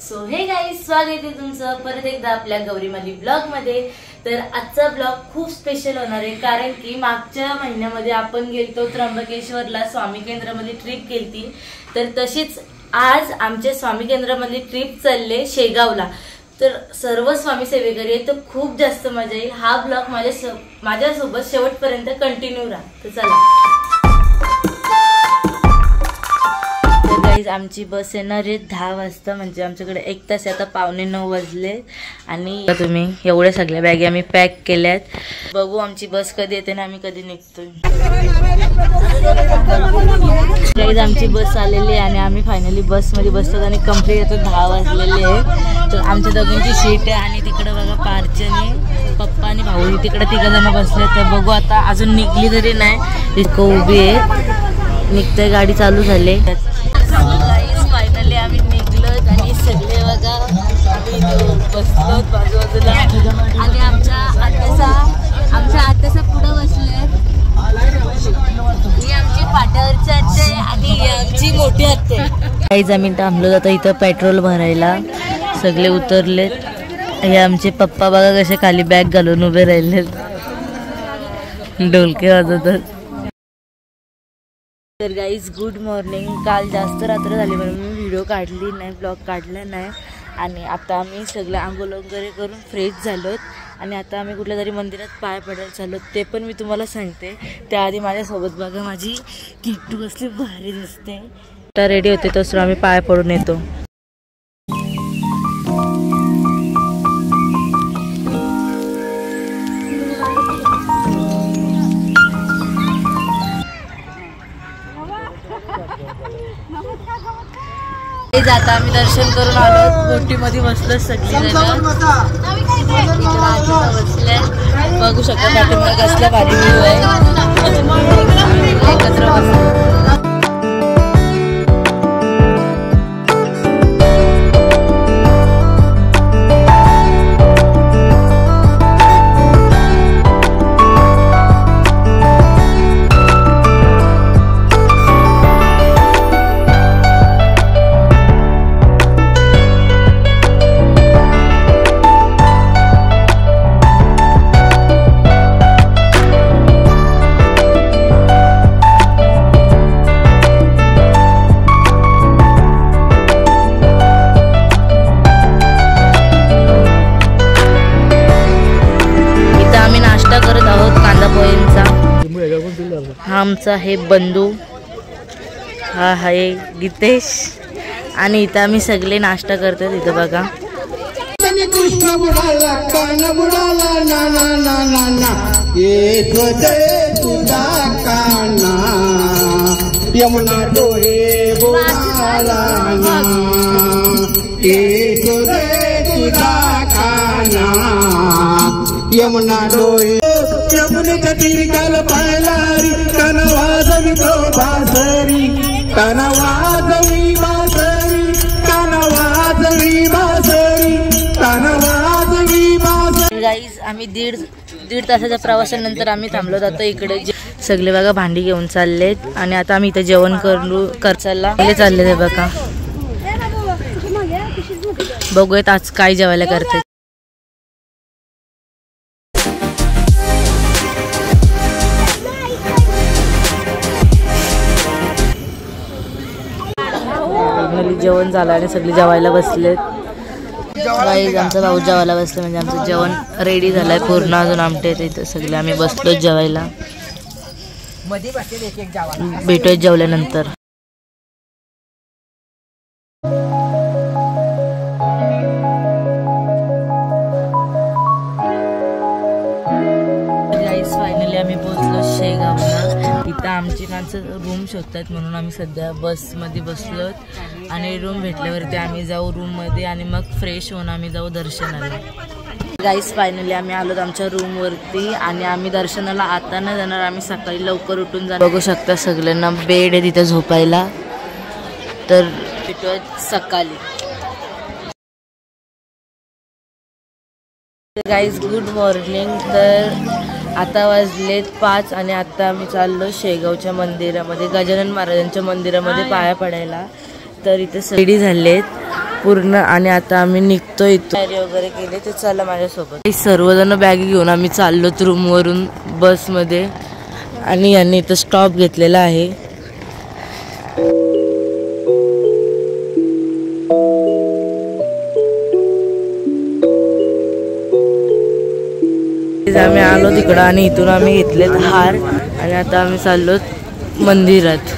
So हे guys, स्वागत आहे तुमचं परत एकदा आपल्या गौरीमाली ब्लॉग मध्ये। तर आजचा ब्लॉग खूप स्पेशल होणार आहे, कारण की मागच्या महिन्यामध्ये आपण गेलतो त्र्यंबकेश्वरला, स्वामी केंद्रामध्ये ट्रिप केली। तर तशीच आज आमच्या स्वामी केंद्रामधली ट्रिप चालले शेगावला। तर सर्व स्वामी सेवेकरी आहे, तर खूप जास्त मजा येईल। हा ब्लॉग माझ्यासोबत शेवटपर्यंत कंटिन्यू राहा। तर चला, आमची बस येणार आहे 10 वाजता, म्हणजे आमच्याकडे 1 तास, आता 8:45 वाजले। आणि तुम्ही एवढ्या सगळ्या बॅगी आम्ही पॅक केल्यात। बघू आमची बस कधी येते ना आम्ही कधी निघतोय। गाईज आमची बस आलेली आहे आणि आम्ही फायनली बसमध्ये बसतो आणि कंप्लीट येतो। 10 वाजलेले आहे। तर आमच्या दोघांची सीट आहे आणि तिकडे बघा पार्चने पप्पा आणि भाऊ तिकडे 3 जण बसले। तर बघू आता, अजून निघली तरी नाही, इतकं उभी आहे, निघते गाडी चालू झाले। फायनली आम्ही निघलो आणि सगळे बघा आम्ही बसलो बाजूबाजूला आणि आमच्या आत्याचा पुढे बसले। ही आमची पाट्यावरची आत्या आणि ही आमची मोठी आत्या। काहीच आम्ही थांबलो जातो इथं पेट्रोल भरायला, सगळे उतरलेत। हे आमचे पप्पा बघा कसे खाली बॅग घालून उभे राहिलेत, ढोलके वाजवतात। तर गाईज गुड मॉर्निंग। काल जास्त रात्र झाली म्हणून मी व्हिडिओ काढली नाही, ब्लॉग काढला नाही। आणि आता आम्ही सगळं आंघोळ वगैरे करून फ्रेश झालोत आणि आता आम्ही कुठल्या तरी मंदिरात पाय पडायला चाललो, ते पण मी तुम्हाला सांगते। त्याआधी माझ्यासोबत बघा माझी किट्टू कसली भारी दिसते। आता रेडी होते तसं आम्ही पाय पडून येतो। आता आम्ही दर्शन करून आलो, बोटीमध्ये बसलो सगळी जण, बसले बघू शकता पाठीमागे कसला भारी व्ह्यू आहे। एकत्र बसलो। हा आमचा हे बंधू, हा आहे गीतेश आणि इथं आम्ही सगळे नाश्ता करतो। इथं बघा कृष्ण बुडाला काना बुडाला ना ना ना ना ना, एक तुझा काना यमुना डोळे बुडाला ना, एक तुझा काना यमुना डोळे यमुनेच्या तीराला पायलारी, काना वाजवी बासरी, काना वाजवी बासरी, काना वाजवी बासरी, काना वाजवी बासरी। गाईज आम्ही दीड तासाच्या प्रवासानंतर आम्ही थांबलो जातो इकडे। सगळे बघा भांडी घेऊन चाललेत आणि आता आम्ही इथं जेवण चालले ते बघा। बघूयात आज काय जेवायला करते। जेवण झालं आणि सगळे जेवायला बसलेत। गाईज आमचा भाऊ जेवायला बसले, म्हणजे आमचं जेवण रेडी झालंय पूर्ण, अजून आमटे इथं सगळे आम्ही बसलो जेवायला। भेटूया जेवल्यानंतर। गाईज फायनली आम्ही पोहोचलो शेगावला। इथं आमची माणसं रूम शोधतात म्हणून आम्ही सध्या बसमध्ये बसलो आणि रूम भेटल्यावरती आम्ही जाऊ रूममध्ये आणि मग फ्रेश होऊन आम्ही जाऊ दर्शनाला। गाईज फायनली आम्ही आलो आमच्या रूमवरती आणि आम्ही दर्शनाला आता नाही जाणार, आम्ही सकाळी लवकर उठून जाणार। बघू शकता सगळ्यांना बेड आहे तिथे झोपायला, तर भेटूया सकाळी। Guys good morning. तर आता वाजलेत 5 आणि आता आम्ही चाललो शेगावच्या मंदिरामध्ये, गजानन महाराजांच्या मंदिरामध्ये पाया पडायला। तर इथे रेडी झालेत पूर्ण आणि आता आम्ही निघतोय. तयारी वगैरे केली तर चला माझ्यासोबत. सर्वजण बॅग घेऊन आम्ही चाललो रूमवरून बसमध्ये आणि यांनी इथं स्टॉप घेतलेला आहे. आम्ही आलो तिकडं आणि इथून आम्ही घेतलेत हार आणि आता आम्ही चाललो मंदिरात.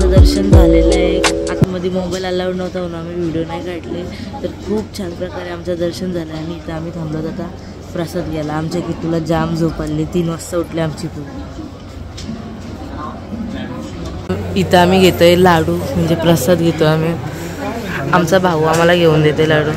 दर्शन झालेलं आहे. आतमध्ये मोबाईल अलाउड नव्हता म्हणून आम्ही व्हिडिओ नाही काढले. तर खूप छान प्रकारे आमचं दर्शन झालं आणि इथं आम्ही थांबलो. आता प्रसाद घ्यायला. आमच्या किट्टूला जाम झोप आली. 3 वाजता उठले आमची खूप. इथं आम्ही घेतोय लाडू म्हणजे प्रसाद घेतो आम्ही. आमचा भाऊ आम्हाला घेऊन देते लाडू.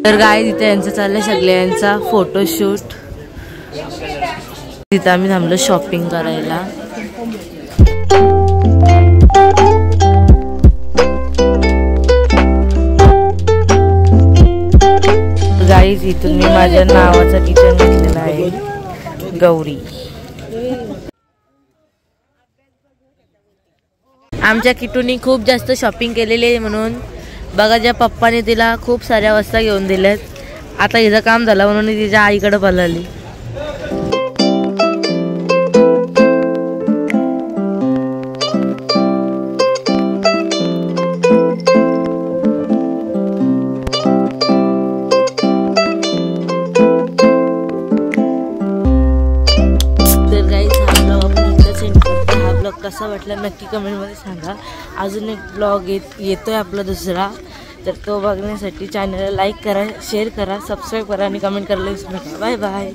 तर गाय तिथे यांचं चाललंय सगळ्यांचा फोटोशूट. तिथं आम्ही थांबलो शॉपिंग करायला. गाईज इथून मी माझ्या नावाचा किचन घेतलेला आहे गौरी. आमच्या किटूनी खूप जास्त शॉपिंग केलेली आहे म्हणून बघा ज्या पप्पाने तिला खूप साऱ्या वस्तू घेऊन दिल्यात. आता हिचं काम झालं म्हणून तिच्या आईकडे पळाली. तर गाईज हा ब्लॉग आपण इथं सेंड करतो. हा ब्लॉग कसा वाटला नक्की कमेंटमध्ये सांगा. अजून एक ब्लॉग येतोय आपला दुसरा. तर तो बघण्यासाठी चॅनलला लाईक करा, शेअर करा, सबस्क्राईब करा आणि कमेंट करायला विसरू नका. Bye bye.